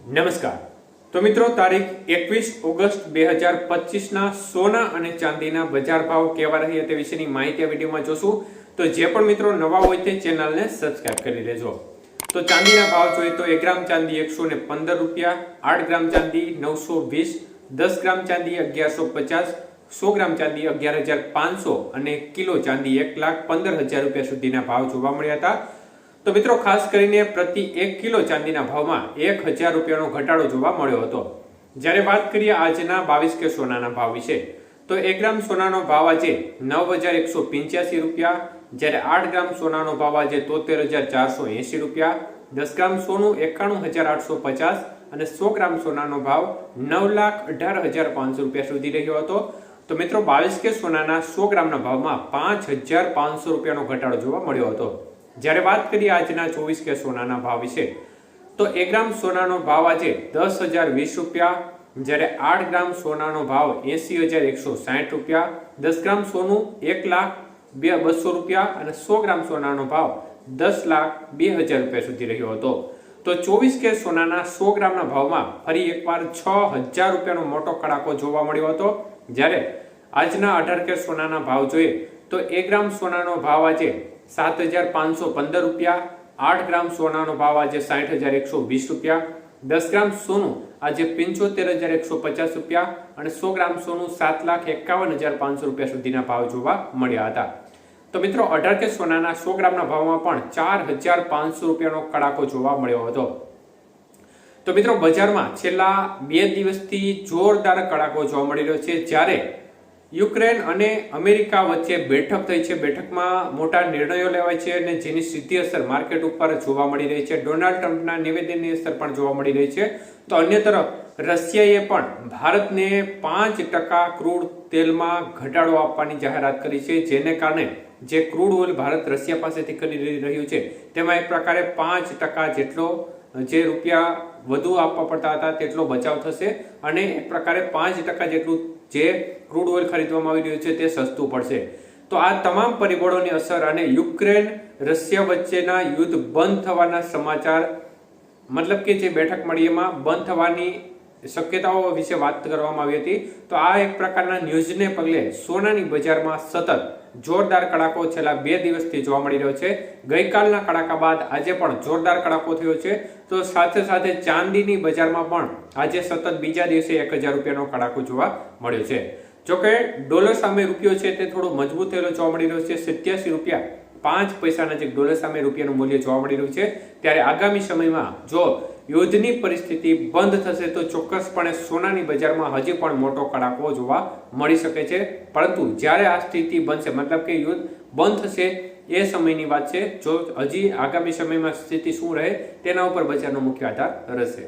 નમસ્કાર. તો મિત્રો, તારીખ 21 ઓગસ્ટ 2025ના સોના અને ચાંદીના બજાર ભાવ કેવા રહ્યા તે વિશેની માહિતી આ વિડીયોમાં જોશું. તો જે પણ મિત્રો નવા હોય તે ચેનલને સબસ્ક્રાઇબ કરી લેજો. તો ચાંદીના ભાવ જોઈએ તો 1 ગ્રામ ચાંદી 115 રૂપિયા, 8 ગ્રામ ચાંદી 920, 10 ગ્રામ ચાંદી 1150, 100 ગ્રામ ચાંદી 11,500 અને કિલો ચાંદી 1,15,000 રૂપિયા સુધીના ભાવ જોવા મળ્યા હતા. તો મિત્રો, ખાસ કરીને પ્રતિ 1 કિલો ચાંદીના ભાવમાં 1,000 રૂપિયાનો ઘટાડો જોવા મળ્યો હતો. જ્યારે વાત કરીએ આજના 22 કે સોનાના ભાવ વિશે, તો 1 ગ્રામ સોનાનો ભાવ આજે 9,185 રૂપિયા, જ્યારે 8 ગ્રામ સોનાનો ભાવ આજે 73,480 રૂપિયા, 10 ગ્રામ સોનું 91,850 અને 100 ગ્રામ સોનાનો ભાવ 9,18,500 રૂપિયા સુધી રહ્યો હતો. તો મિત્રો, 22 કે સોનાના 100 ગ્રામના ભાવમાં 5,500 રૂપિયાનો ઘટાડો જોવા મળ્યો હતો. જ્યારે વાત કરીએ આજના 24 કે સોનાના ભાવ વિશે, તો 1 ગ્રામ સોનાનો ભાવ આજે 10,020 રૂપિયા, જ્યારે 8 ગ્રામ સોનાનો ભાવ 80,160 રૂપિયા, 10 ગ્રામ સોનું 1,02,200 રૂપિયા અને 100 ગ્રામ સોનાનો ભાવ 10,02,000 રૂપિયા સુધી રહ્યો હતો. તો 24 કે સોનાના 100 ગ્રામના ભાવમાં ફરી એકવાર 6,000 રૂપિયાનો મોટો કડાકો જોવા મળ્યો હતો. જ્યારે આજના 18 કે સોનાના ભાવ જોઈએ તો 1 ગ્રામ સોનાનો ભાવ આજે 7,515 રૂપિયા, 8 ગ્રામ સોનાનો ભાવ આજે 60,120 રૂપિયા, 10 ગ્રામ સોનું આજે 75,150 રૂપિયા અને 100 ગ્રામ સોનું 7,51,500 રૂપિયા સુધીના ભાવ જોવા મળ્યા હતા. તો મિત્રો, 18 કે સોનાના 100 ગ્રામના ભાવમાં પણ 4,500 રૂપિયાનો કડાકો જોવા મળ્યો હતો. તો મિત્રો, બજારમાં છેલ્લા 2 દિવસથી જોરદાર કડાકો જોવા મળી રહ્યો છે. જ્યારે યુક્રેન અને અમેરિકા વચ્ચે બેઠક થઈ છે, બેઠકમાં મોટા નિર્ણયો લેવાય છે અને જેની સીધી અસર માર્કેટ ઉપર જોવા મળી રહી છે. ડોનાલ્ડ ટ્રમ્પના નિવેદનની અસર પણ જોવા મળી રહી છે. તો અન્ય તરફ રશિયાએ પણ ભારતને 5% ક્રૂડ તેલમાં ઘટાડો આપવાની જાહેરાત કરી છે, જેને કારણે જે ક્રૂડ ઓઇલ ભારત રશિયા પાસેથી ખરીદી રહ્યું છે તેમાં એક પ્રકારે 5% જેટલો જે રૂપિયા વધુ આપવા પડતા હતા તેટલો બચાવ થશે અને એક પ્રકારે 5% જેટલું જે ક્રૂડ ઓઇલ ખરીદવામાં આવી રહ્યું છે તે સસ્તું પડશે. તો આ તમામ પરિબળોની અસર અને યુક્રેન રશિયા વચ્ચેના યુદ્ધ બંધ થવાના સમાચાર, મતલબ કે જે બેઠક મળી એમાં બંધ થવાની શક્યતાઓ વિશે વાત કરવામાં આવી હતી. તો આ એક પ્રકારના ન્યૂઝને પગલે સોનાની બજારમાં સતત જોરદાર કડાકો છેલ્લા 2 દિવસથી જોવા મળી રહ્યો છે. ગઈકાલના કડાકા બાદ આજે પણ જોરદાર કડાકો થયો છે. તો સાથે સાથે ચાંદીની બજારમાં પણ આજે સતત બીજા દિવસે 1,000 રૂપિયાનો કડાકો જોવા મળ્યો છે. જોકે ડોલર સામે રૂપિયો છે તે થોડો મજબૂત થયેલો જોવા મળી રહ્યો છે. 87 રૂપિયા 5 પૈસાના જે ડોલર સામે રૂપિયાનું મૂલ્ય જોવા મળી રહ્યું છે. ત્યારે આગામી સમયમાં જો યુદ્ધની પરિસ્થિતિ બંધ થશે તો ચોક્કસપણે સોનાની બજારમાં હજી પણ મોટો કડાકો જોવા મળી શકે છે. પરંતુ જ્યારે આ સ્થિતિ બનશે, મતલબ કે યુદ્ધ બંધ થશે એ સમયની વાત છે. જો હજી આગામી સમયમાં સ્થિતિ શું રહે તેના ઉપર બજારનો મુખ્ય આધાર રહેશે.